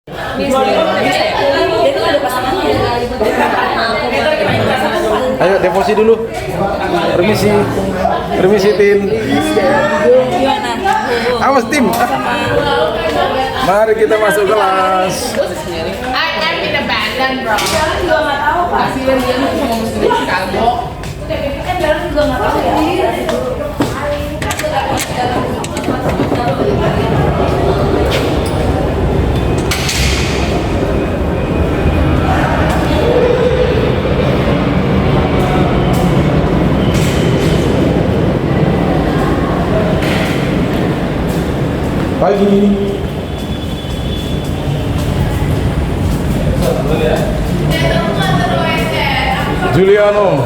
Ayo deposi dulu. Permisi. Permisi Tin. Awas Tim. Mari kita masuk kelas. I'm in abandon, bro. Kasihan dia mau ngomong di Chicago. Kan jalan juga nggak tahu ya. Pagi. Juliano.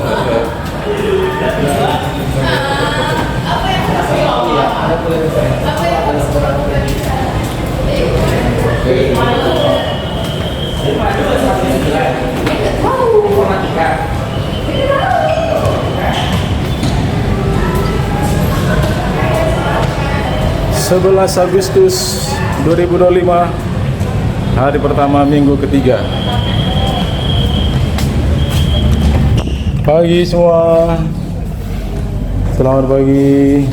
Sebelas Agustus 2025, hari pertama minggu ketiga. Pagi semua, selamat pagi.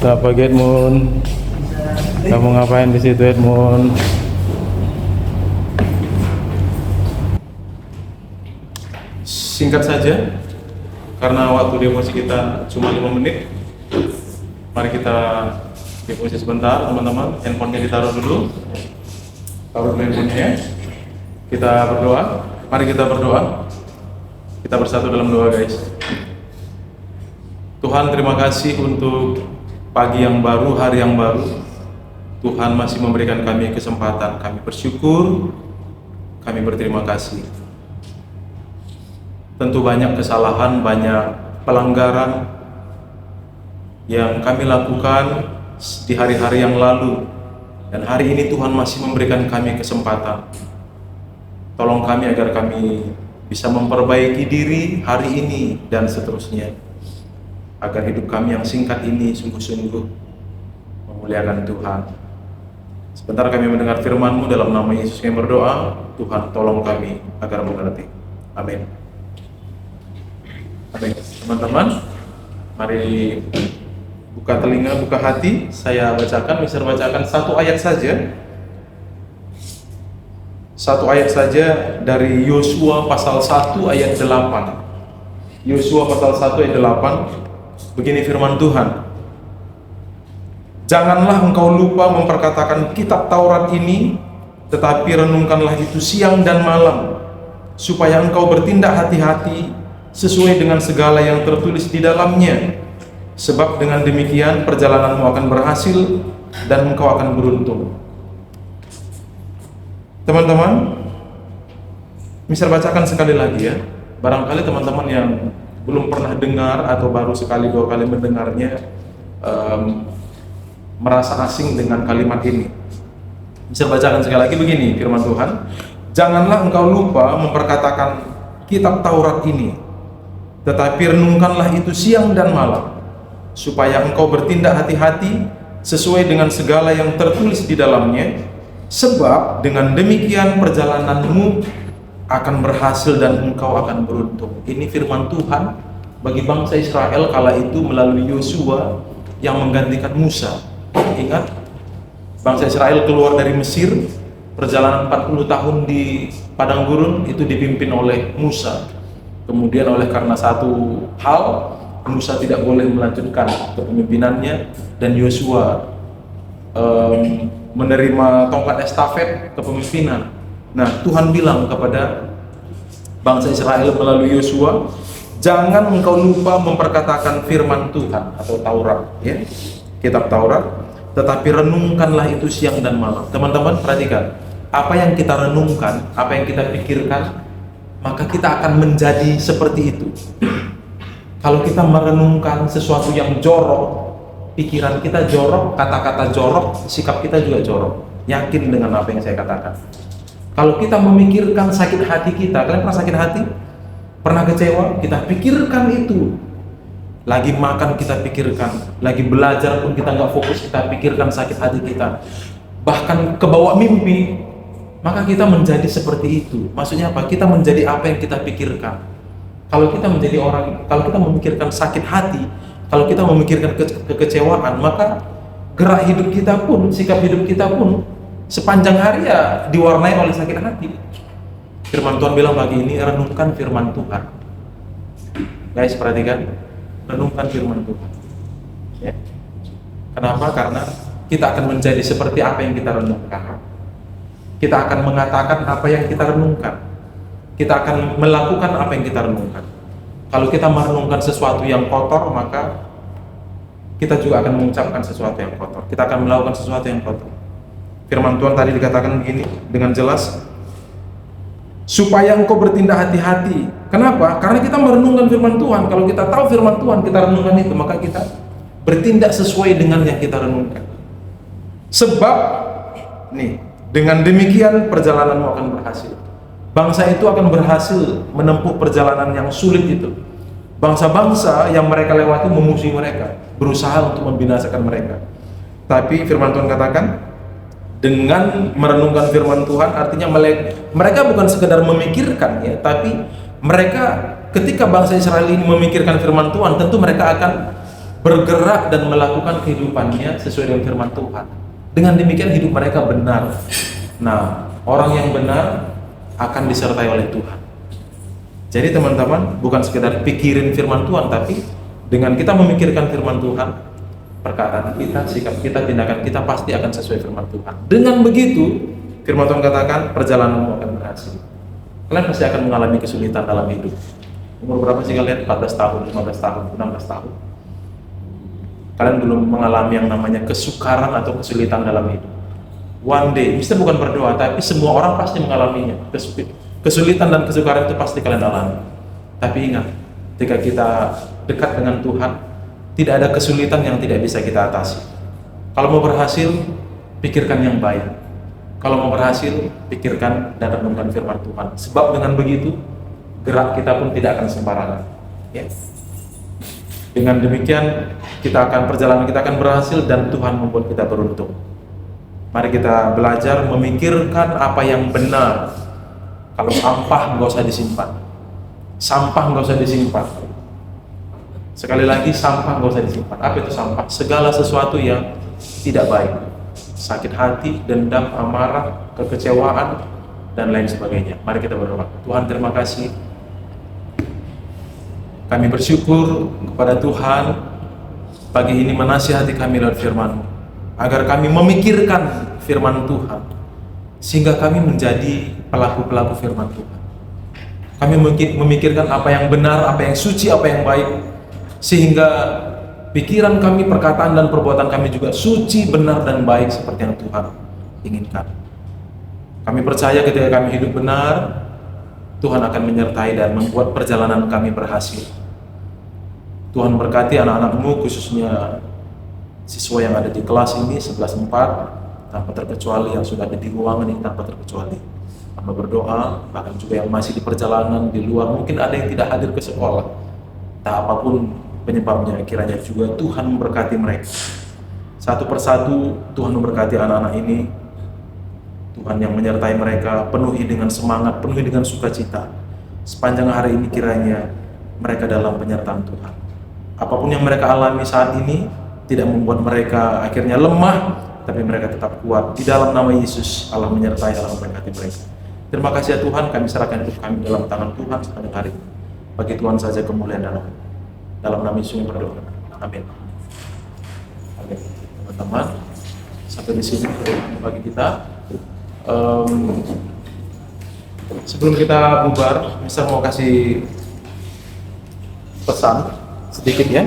Selamat pagi Edmund. Kamu ngapain di situ Edmund? Singkat saja, karena waktu demosi kita cuma 5 menit. Mari kita deposit sebentar teman-teman, handphonenya ditaruh dulu, taruh handphonenya, kita berdoa. Mari kita berdoa, kita bersatu dalam doa guys. Tuhan, terima kasih untuk pagi yang baru, hari yang baru. Tuhan masih memberikan kami kesempatan, kami bersyukur, kami berterima kasih. Tentu banyak kesalahan, banyak pelanggaran yang kami lakukan di hari-hari yang lalu, dan hari ini Tuhan masih memberikan kami kesempatan. Tolong kami agar kami bisa memperbaiki diri hari ini dan seterusnya, agar hidup kami yang singkat ini sungguh-sungguh memuliakan Tuhan. Sebentar kami mendengar firman-Mu, dalam nama Yesus kami berdoa. Tuhan tolong kami agar mengerti. Amin. Amin. Teman-teman, mari buka telinga, buka hati. Saya bacakan, bisa bacakan satu ayat saja. Satu ayat saja dari Yosua pasal 1 ayat 8. Yosua pasal 1 ayat 8. Begini firman Tuhan. Janganlah engkau lupa memperkatakan kitab Taurat ini, tetapi renungkanlah itu siang dan malam, supaya engkau bertindak hati-hati sesuai dengan segala yang tertulis di dalamnya. Sebab dengan demikian perjalananmu akan berhasil dan engkau akan beruntung. Teman-teman, bisa bacakan sekali lagi ya. Barangkali teman-teman yang belum pernah dengar atau baru sekali 2 kali mendengarnya merasa asing dengan kalimat ini. Bisa bacakan sekali lagi begini firman Tuhan. Janganlah engkau lupa memperkatakan kitab Taurat ini, tetapi renungkanlah itu siang dan malam, supaya engkau bertindak hati-hati sesuai dengan segala yang tertulis di dalamnya. Sebab dengan demikian perjalananmu akan berhasil dan engkau akan beruntung. Ini firman Tuhan bagi bangsa Israel kala itu melalui Yosua yang menggantikan Musa. Ingat, bangsa Israel keluar dari Mesir, perjalanan 40 tahun di padang gurun itu dipimpin oleh Musa. Kemudian oleh karena satu hal, Musa tidak boleh melanjutkan kepemimpinannya, dan Yosua menerima tongkat estafet kepemimpinan. Nah, Tuhan bilang kepada bangsa Israel melalui Yosua, jangan engkau lupa memperkatakan firman Tuhan atau Taurat, ya, kitab Taurat, tetapi renungkanlah itu siang dan malam. Teman-teman perhatikan, apa yang kita renungkan, apa yang kita pikirkan, maka kita akan menjadi seperti itu. Kalau kita merenungkan sesuatu yang jorok, pikiran kita jorok, kata-kata jorok, sikap kita juga jorok. Yakin dengan apa yang saya katakan. Kalau kita memikirkan sakit hati kita, kalian pernah sakit hati? Pernah kecewa? Kita pikirkan itu. Lagi makan kita pikirkan, lagi belajar pun kita nggak fokus, kita pikirkan sakit hati kita. bahkan kebawa mimpi, maka kita menjadi seperti itu. Maksudnya apa? Kita menjadi apa yang kita pikirkan. Kalau kita menjadi orang, kalau kita memikirkan sakit hati, kalau kita memikirkan kekecewaan, maka gerak hidup kita pun, sikap hidup kita pun sepanjang hari ya diwarnai oleh sakit hati. Firman Tuhan bilang pagi ini, renungkan firman Tuhan. Guys, perhatikan, renungkan firman Tuhan. Ya. Kenapa? Karena kita akan menjadi seperti apa yang kita renungkan. Kita akan mengatakan apa yang kita renungkan. Kita akan melakukan apa yang kita renungkan. Kalau kita merenungkan sesuatu yang kotor, maka kita juga akan mengucapkan sesuatu yang kotor. Kita akan melakukan sesuatu yang kotor. Firman Tuhan tadi dikatakan begini dengan jelas, supaya engkau bertindak hati-hati. Kenapa? Karena kita merenungkan firman Tuhan. Kalau kita tahu firman Tuhan, kita renungkan itu, maka kita bertindak sesuai dengan yang kita renungkan. Sebab nih, dengan demikian perjalananmu akan berhasil. Bangsa itu akan berhasil menempuh perjalanan yang sulit itu. Bangsa-bangsa yang mereka lewati memusuhi mereka, berusaha untuk membinasakan mereka. Tapi firman Tuhan katakan, dengan merenungkan firman Tuhan, artinya mereka bukan sekedar memikirkan ya, tapi mereka, ketika bangsa Israel ini memikirkan firman Tuhan, tentu mereka akan bergerak dan melakukan kehidupannya sesuai dengan firman Tuhan. Dengan demikian hidup mereka benar. Nah, orang yang benar akan disertai oleh Tuhan. Jadi teman-teman, bukan sekedar pikirin firman Tuhan, tapi dengan kita memikirkan firman Tuhan, perkataan kita, sikap kita, tindakan kita pasti akan sesuai firman Tuhan. Dengan begitu, firman Tuhan katakan, perjalananmu akan berhasil. Kalian pasti akan mengalami kesulitan dalam hidup. Umur berapa sih kalian? 14 tahun, 15 tahun, 16 tahun. Kalian belum mengalami yang namanya kesukaran atau kesulitan dalam hidup. One day, misalnya bukan berdoa, tapi semua orang pasti mengalaminya. Kesulitan dan kesukaran itu pasti kalian alami. Tapi ingat, ketika kita dekat dengan Tuhan, tidak ada kesulitan yang tidak bisa kita atasi. Kalau mau berhasil, pikirkan yang baik. Kalau mau berhasil, pikirkan dan renungkan firman Tuhan. Sebab dengan begitu, gerak kita pun tidak akan sembarangan. Ya. Dengan demikian, perjalanan kita akan berhasil dan Tuhan membuat kita beruntung. Mari kita belajar memikirkan apa yang benar. Kalau sampah nggak usah disimpan. Sampah nggak usah disimpan. Sekali lagi, sampah nggak usah disimpan. Apa itu sampah? Segala sesuatu yang tidak baik. Sakit hati, dendam, amarah, kekecewaan, dan lain sebagainya. Mari kita berdoa. Tuhan, terima kasih. Kami bersyukur kepada Tuhan pagi ini menasihati kami lewat firman-Mu, agar kami memikirkan firman Tuhan, sehingga kami menjadi pelaku-pelaku firman Tuhan. Kami memikirkan apa yang benar, apa yang suci, apa yang baik, sehingga pikiran kami, perkataan dan perbuatan kami juga suci, benar dan baik seperti yang Tuhan inginkan. Kami percaya ketika kami hidup benar, Tuhan akan menyertai dan membuat perjalanan kami berhasil. Tuhan berkati anak-anak-Mu, khususnya siswa yang ada di kelas ini 11-4, tanpa terkecuali, yang sudah ada di ruangan ini tanpa terkecuali. Kami berdoa, bahkan juga yang masih di perjalanan di luar, mungkin ada yang tidak hadir ke sekolah. Tak apapun penyebabnya, kiranya juga Tuhan memberkati mereka. Satu persatu Tuhan memberkati anak-anak ini. Tuhan yang menyertai mereka, penuhi dengan semangat, penuhi dengan sukacita. Sepanjang hari ini kiranya mereka dalam penyertaan Tuhan. Apapun yang mereka alami saat ini tidak membuat mereka akhirnya lemah, tapi mereka tetap kuat. Di dalam nama Yesus, Allah menyertai, Allah memberkati mereka. Terima kasih ya Tuhan, kami serahkan hidup kami dalam tangan Tuhan sepanjang hari ini. Bagi Tuhan saja kemuliaan dan dalam nama Yesus yang berdoa. Amin. Oke, teman-teman, sampai di sini bagi kita. Sebelum kita bubar, Mister mau kasih pesan sedikit ya.